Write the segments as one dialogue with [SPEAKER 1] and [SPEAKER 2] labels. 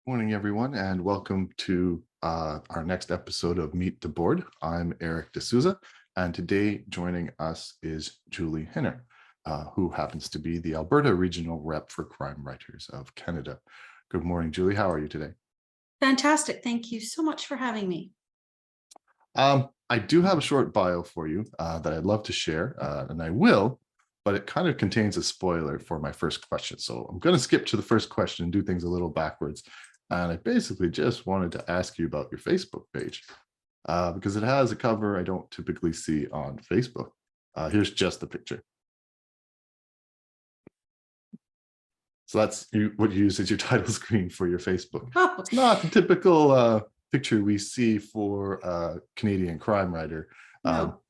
[SPEAKER 1] Morning, everyone, and welcome to our next episode of Meet the Board. I'm Eric D'Souza, and today joining us is Julie Hiner, who happens to be the Alberta Regional Rep for Crime Writers of Canada. Good morning, Julie. How are you today?
[SPEAKER 2] Fantastic. Thank you so much for having me.
[SPEAKER 1] I do have a short bio for you that I'd love to share, and I will, but it kind of contains a spoiler for my first question. So I'm going to skip to the first question and do things a little backwards. And I basically just wanted to ask you about your Facebook page because it has a cover I don't typically see on Facebook. Here's just the picture. So that's what you use as your title screen for your Facebook.
[SPEAKER 2] Oh,
[SPEAKER 1] It's not the typical picture we see for a Canadian crime writer.
[SPEAKER 2] no.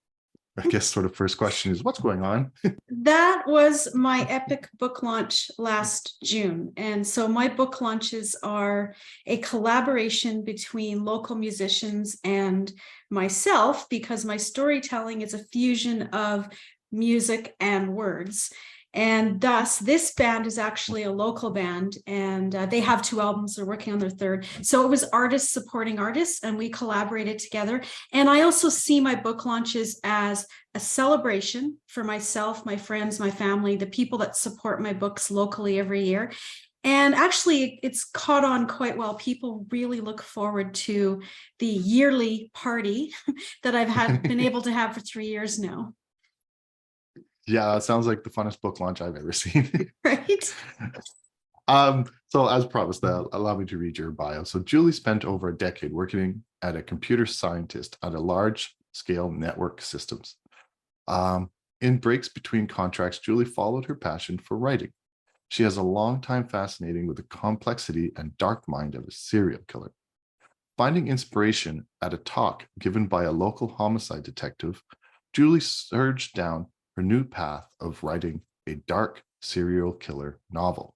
[SPEAKER 1] I guess sort of first question is what's going on?
[SPEAKER 2] That was my epic book launch last June. And so my book launches are a collaboration between local musicians and myself, because my storytelling is a fusion of music and words. And thus, this band is actually a local band, and they have 2 albums. They're working on their 3rd. So it was artists supporting artists, and we collaborated together. And I also see my book launches as a celebration for myself, my friends, my family, the people that support my books locally every year. And actually, it's caught on quite well. People really look forward to the yearly party that I've been able to have for 3 years now.
[SPEAKER 1] Yeah, it sounds like the funnest book launch I've ever seen.
[SPEAKER 2] Right?
[SPEAKER 1] So as promised, allow me to read your bio. So Julie spent over a decade working as a computer scientist at a large-scale network systems. In breaks between contracts, Julie followed her passion for writing. She has a long time fascinating with the complexity and dark mind of a serial killer. Finding inspiration at a talk given by a local homicide detective, Julie surged down her new path of writing a dark serial killer novel.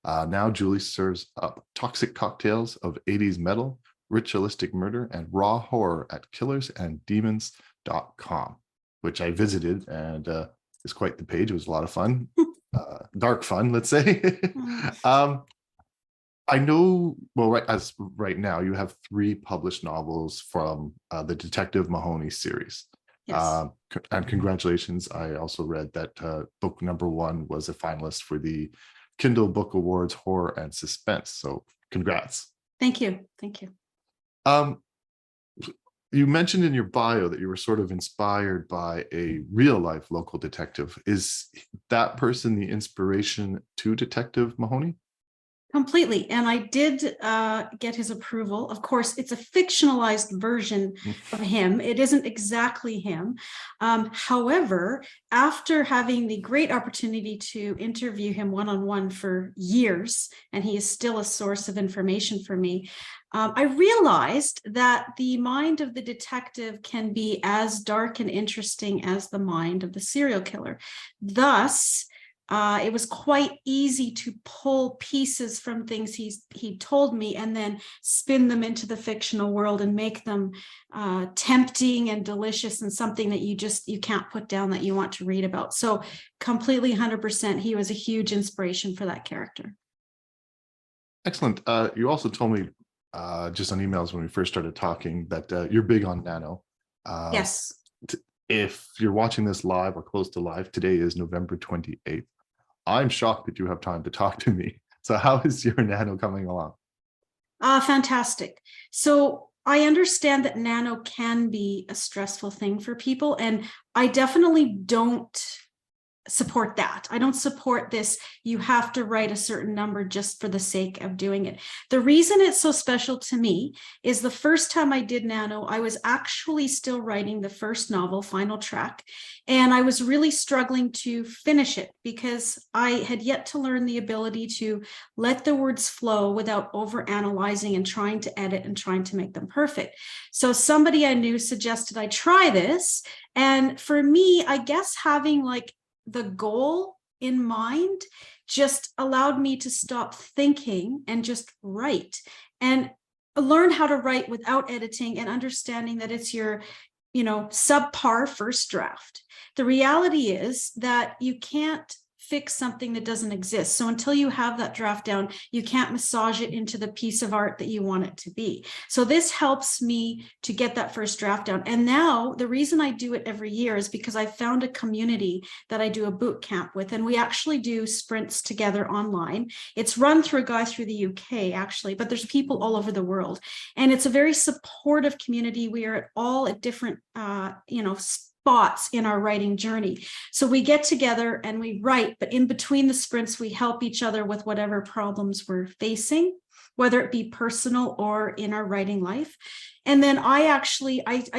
[SPEAKER 1] Now Julie serves up toxic cocktails of 80s metal, ritualistic murder, and raw horror at killersanddemons.com, which I visited, and is quite the page. It was a lot of fun, dark fun, let's say. I know, well, right now, you have 3 published novels from the Detective Mahoney series.
[SPEAKER 2] Yes.
[SPEAKER 1] And congratulations. I also read that book number 1 was a finalist for the Kindle Book Awards Horror and Suspense. So congrats.
[SPEAKER 2] Thank you. Thank you.
[SPEAKER 1] You mentioned in your bio that you were sort of inspired by a real life local detective. Is that person the inspiration to Detective Mahoney?
[SPEAKER 2] Completely. And I did get his approval. Of course, it's a fictionalized version of him. It isn't exactly him. However, after having the great opportunity to interview him one-on-one for years, and he is still a source of information for me, I realized that the mind of the detective can be as dark and interesting as the mind of the serial killer. Thus, it was quite easy to pull pieces from things he told me and then spin them into the fictional world and make them tempting and delicious and something that you can't put down, that you want to read about. So completely 100%, he was a huge inspiration for that character.
[SPEAKER 1] Excellent. You also told me just on emails when we first started talking that you're big on nano.
[SPEAKER 2] Yes.
[SPEAKER 1] If you're watching this live or close to live, today is November 28th. I'm shocked that you have time to talk to me. So how is your nano coming along?
[SPEAKER 2] Fantastic. So I understand that nano can be a stressful thing for people, and I definitely don't support that. I don't support this. You have to write a certain number just for the sake of doing it. The reason it's so special to me is the first time I did nano, I was actually still writing the first novel, Final Track, and I was really struggling to finish it because I had yet to learn the ability to let the words flow without overanalyzing and trying to edit and trying to make them perfect. So somebody I knew suggested I try this. And for me, I guess having like the goal in mind just allowed me to stop thinking and just write and learn how to write without editing and understanding that it's your, subpar first draft. The reality is that you can't fix something that doesn't exist. So until you have that draft down, you can't massage it into the piece of art that you want it to be. So this helps me to get that first draft down. And now the reason I do it every year is because I found a community that I do a boot camp with, and we actually do sprints together online. It's run through a guy through the UK actually, but there's people all over the world, and it's a very supportive community. We are all at different spots in our writing journey. So we get together and we write, but in between the sprints, we help each other with whatever problems we're facing, whether it be personal or in our writing life. And then I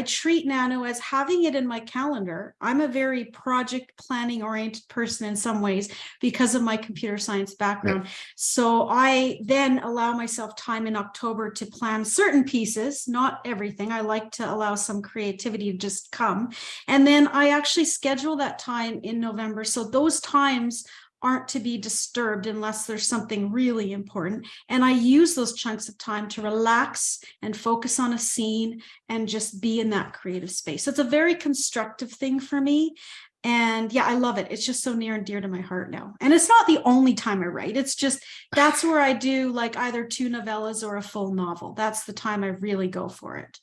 [SPEAKER 2] treat Nano as having it in my calendar. I'm a very project planning oriented person in some ways because of my computer science background. Yeah. So I then allow myself time in October to plan certain pieces, not everything. I like to allow some creativity to just come. And then I actually schedule that time in November. So those times aren't to be disturbed unless there's something really important. And I use those chunks of time to relax and focus on a scene and just be in that creative space. So it's a very constructive thing for me. And yeah, I love it. It's just so near and dear to my heart now. And it's not the only time I write. It's just, that's where I do like either 2 novellas or a full novel. That's the time I really go for it.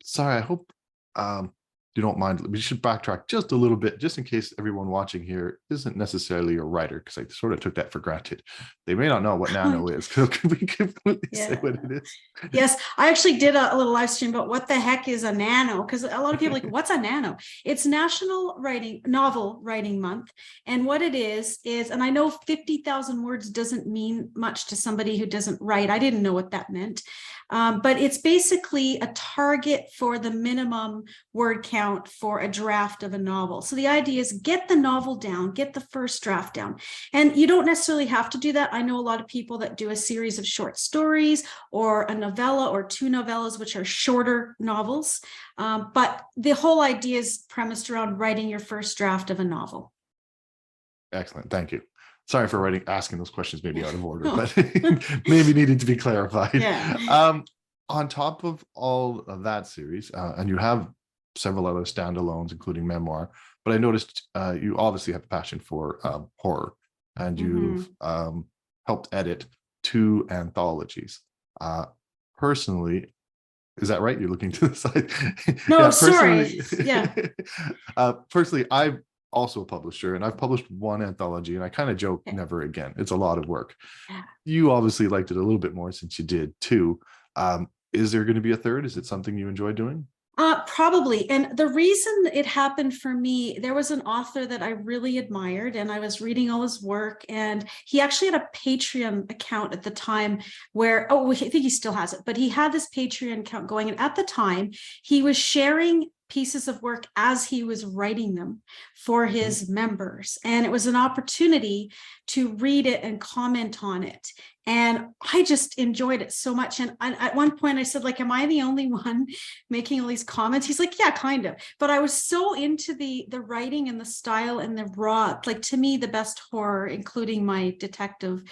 [SPEAKER 1] Sorry, I hope you don't mind. We should backtrack just a little bit, just in case everyone watching here isn't necessarily a writer, because I sort of took that for granted. They may not know what Nano is. So could we completely say what it is?
[SPEAKER 2] Yes, I actually did a little live stream about what the heck is a nano, because a lot of people are like, what's a nano? It's National Novel Writing Month. And what it is, and I know 50,000 words doesn't mean much to somebody who doesn't write. I didn't know what that meant. But it's basically a target for the minimum word count for a draft of a novel. So the idea is get the novel down, get the first draft down. And you don't necessarily have to do that. I know a lot of people that do a series of short stories or a novella or 2 novellas, which are shorter novels. But the whole idea is premised around writing your first draft of a novel.
[SPEAKER 1] Excellent. Thank you. Sorry for asking those questions maybe out of order, but maybe needed to be clarified. Yeah. On top of all of that series, and you have several other standalones, including memoir, but I noticed you obviously have a passion for horror, and you've helped edit 2 anthologies. Personally, is that right? You're looking to the side.
[SPEAKER 2] No, yeah, sorry. Yeah.
[SPEAKER 1] Personally, I'm also a publisher, and I've published 1 anthology, and I kind of joke, never again. It's a lot of work. Yeah. You obviously liked it a little bit more since you did 2. Is there going to be a 3rd? Is it something you enjoy doing?
[SPEAKER 2] Probably. And the reason it happened for me, there was an author that I really admired, and I was reading all his work, and he actually had a Patreon account at the time where, I think he still has it, but he had this Patreon account going. And at the time he was sharing pieces of work as he was writing them for his members. And it was an opportunity to read it and comment on it. And I just enjoyed it so much. And at one point I said, like, am I the only one making all these comments? He's like, yeah, kind of. But I was so into the writing and the style and the raw, like, to me, the best horror, including my detective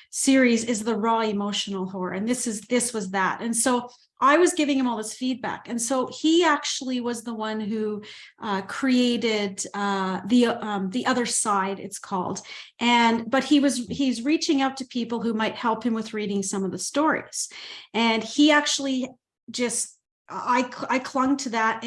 [SPEAKER 2] series, is the raw emotional horror. And this was that. And so I was giving him all this feedback. And so he actually was the one who created the other side, it's called. But he's reaching out to people who might help him with reading some of the stories. And he actually just, I clung to that,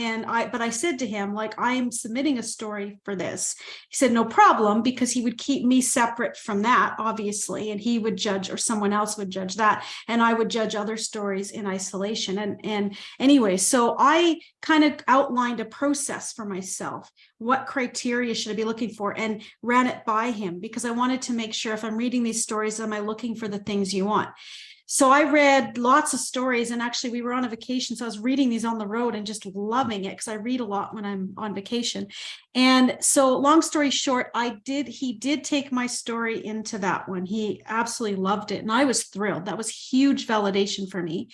[SPEAKER 2] but I said to him, like, I am submitting a story for this. He said, no problem, because he would keep me separate from that, obviously, and he would judge, or someone else would judge that, and I would judge other stories in isolation. And anyway, so I kind of outlined a process for myself. What criteria should I be looking for, and ran it by him, because I wanted to make sure, if I'm reading these stories, am I looking for the things you want? So I read lots of stories, and actually we were on a vacation, so I was reading these on the road and just loving it, because I read a lot when I'm on vacation. And so, long story short, he did take my story into that one. He absolutely loved it, and I was thrilled. That was huge validation for me.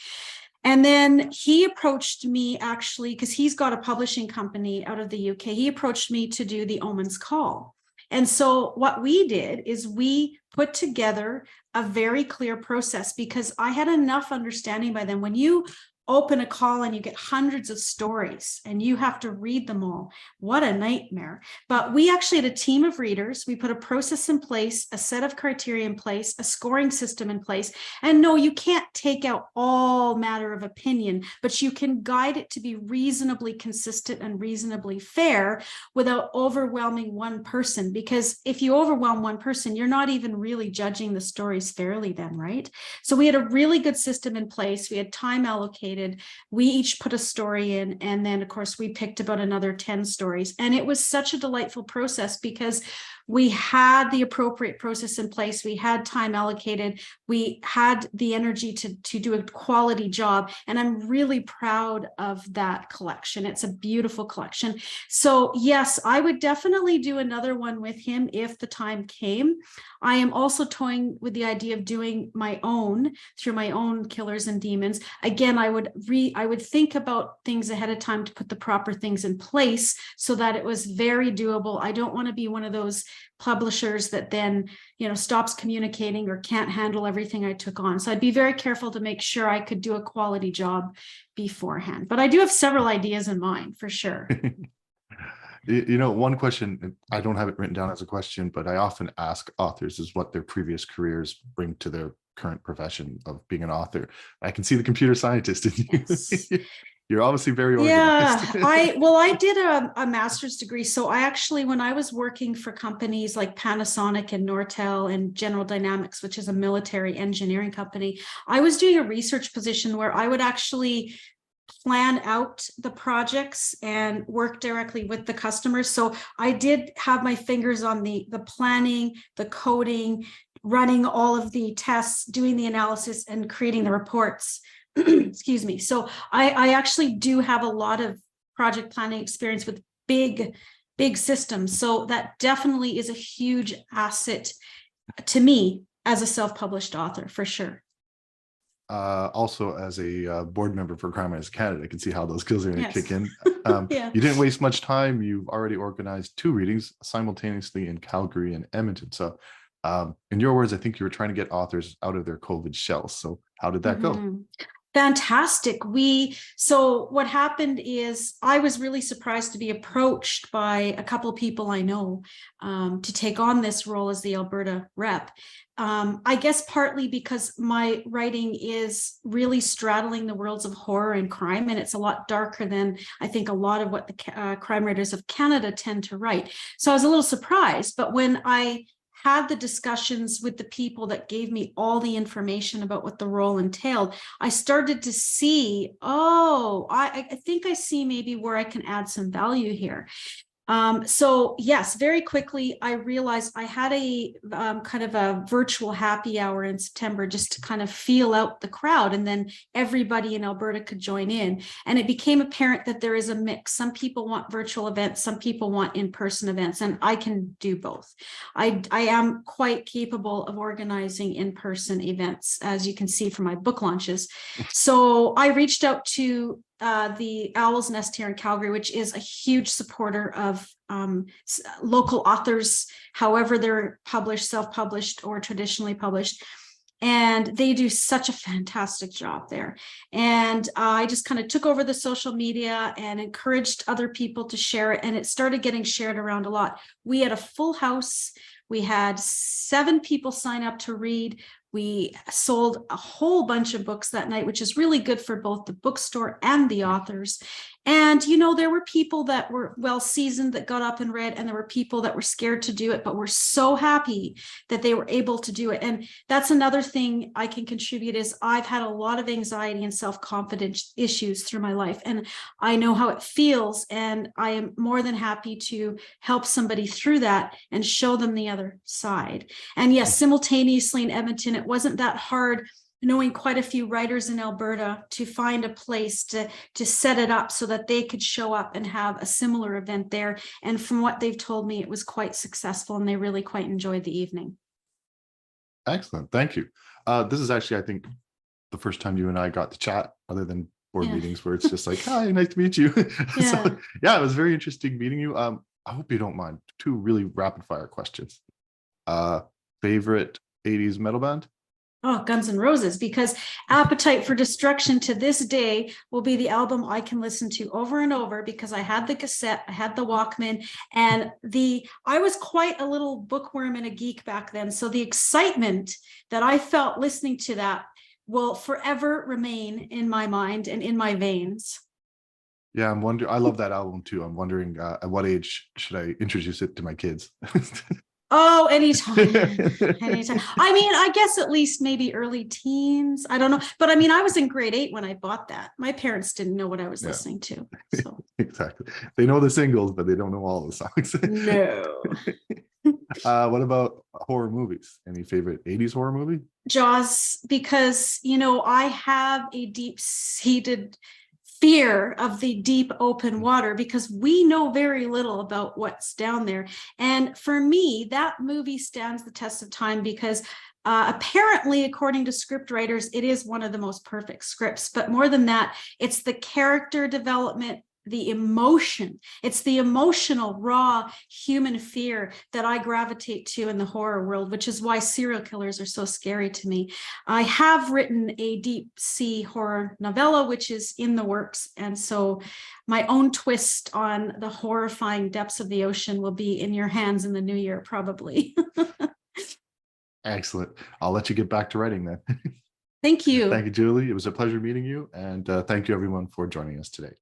[SPEAKER 2] And then he approached me, actually, because he's got a publishing company out of the UK. He approached me to do The Omen's Call. And so what we did is we put together a very clear process, because I had enough understanding by then. When you open a call and you get hundreds of stories and you have to read them all. What a nightmare. But we actually had a team of readers. We put a process in place, a set of criteria in place, a scoring system in place. And no, you can't take out all matter of opinion, but you can guide it to be reasonably consistent and reasonably fair without overwhelming one person. Because if you overwhelm one person, you're not even really judging the stories fairly then, right? So we had a really good system in place. We had time allocated. We each put a story in, and then of course we picked about another 10 stories, and it was such a delightful process because we had the appropriate process in place. We had time allocated. We had the energy to do a quality job. And I'm really proud of that collection. It's a beautiful collection. So yes, I would definitely do another one with him if the time came. I am also toying with the idea of doing my own through my own Killers and Demons. Again, I would think about things ahead of time to put the proper things in place so that it was very doable. I don't want to be one of those publishers that then, stops communicating or can't handle everything I took on. So I'd be very careful to make sure I could do a quality job beforehand. But I do have several ideas in mind for sure.
[SPEAKER 1] One question, I don't have it written down as a question, but I often ask authors is what their previous careers bring to their current profession of being an author. I can see the computer scientist in you. Yes. You're obviously very organized.
[SPEAKER 2] Yeah, I did a master's degree. So I actually, when I was working for companies like Panasonic and Nortel and General Dynamics, which is a military engineering company, I was doing a research position where I would actually plan out the projects and work directly with the customers. So I did have my fingers on the planning, the coding, running all of the tests, doing the analysis, and creating the reports. Excuse me. So I actually do have a lot of project planning experience with big systems. So that definitely is a huge asset to me as a self-published author, for sure.
[SPEAKER 1] Also, as a board member for Crime Crimewriters Canada, I can see how those skills are going to kick in.
[SPEAKER 2] Yeah.
[SPEAKER 1] You didn't waste much time. You've already organized 2 readings simultaneously in Calgary and Edmonton. So in your words, I think you were trying to get authors out of their COVID shells. So how did that go?
[SPEAKER 2] Fantastic. So what happened is I was really surprised to be approached by a couple of people I know to take on this role as the Alberta rep. I guess partly because my writing is really straddling the worlds of horror and crime, and it's a lot darker than I think a lot of what the crime writers of Canada tend to write. So I was a little surprised, but when I had the discussions with the people that gave me all the information about what the role entailed, I started to see, I think I see maybe where I can add some value here. So yes, very quickly, I realized I had a kind of a virtual happy hour in September just to kind of feel out the crowd, and then everybody in Alberta could join in. And it became apparent that there is a mix. Some people want virtual events, some people want in-person events, and I can do both. I am quite capable of organizing in-person events, as you can see from my book launches. So I reached out to the Owl's Nest here in Calgary, which is a huge supporter of local authors, however they're published, self-published or traditionally published. And they do such a fantastic job there. And I just kind of took over the social media and encouraged other people to share it. And it started getting shared around a lot. We had a full house. We had 7 people sign up to read. We sold a whole bunch of books that night, which is really good for both the bookstore and the authors. And, there were people that were well seasoned that got up and read, and there were people that were scared to do it, but were so happy that they were able to do it. And that's another thing I can contribute is I've had a lot of anxiety and self-confidence issues through my life, and I know how it feels. And I am more than happy to help somebody through that and show them the other side. And yes, simultaneously in Edmonton, it wasn't that hard, knowing quite a few writers in Alberta, to find a place to set it up so that they could show up and have a similar event there. And from what they've told me, it was quite successful and they really quite enjoyed the evening.
[SPEAKER 1] Excellent. Thank you. This is actually, I think, the first time you and I got to chat other than board meetings where it's just like, hi, nice to meet you.
[SPEAKER 2] Yeah.
[SPEAKER 1] So, yeah, it was very interesting meeting you. I hope you don't mind. 2 really rapid fire questions. Favorite 80s metal band?
[SPEAKER 2] Oh, Guns N' Roses, because Appetite for Destruction to this day will be the album I can listen to over and over, because I had the cassette, I had the Walkman, and I was quite a little bookworm and a geek back then. So the excitement that I felt listening to that will forever remain in my mind and in my veins.
[SPEAKER 1] Yeah, I'm wondering. I love that album too. I'm wondering at what age should I introduce it to my kids?
[SPEAKER 2] Oh, anytime. Anytime. I mean, I guess at least maybe early teens. I don't know. But I mean, I was in grade 8 when I bought that. My parents didn't know what I was
[SPEAKER 1] Yeah.
[SPEAKER 2] listening to. So
[SPEAKER 1] Exactly. They know the singles, but they don't know all the songs.
[SPEAKER 2] no.
[SPEAKER 1] What about horror movies? Any favorite 80s horror movie?
[SPEAKER 2] Jaws, because, I have a deep-seated fear of the deep open water, because we know very little about what's down there. And for me, that movie stands the test of time, because apparently, according to script writers, it is one of the most perfect scripts. But more than that, it's the character development, the emotion. It's the emotional, raw human fear that I gravitate to in the horror world, which is why serial killers are so scary to me. I have written a deep sea horror novella, which is in the works. And so my own twist on the horrifying depths of the ocean will be in your hands in the new year, probably.
[SPEAKER 1] Excellent. I'll let you get back to writing then.
[SPEAKER 2] Thank you.
[SPEAKER 1] Thank you, Julie. It was a pleasure meeting you. And thank you, everyone, for joining us today.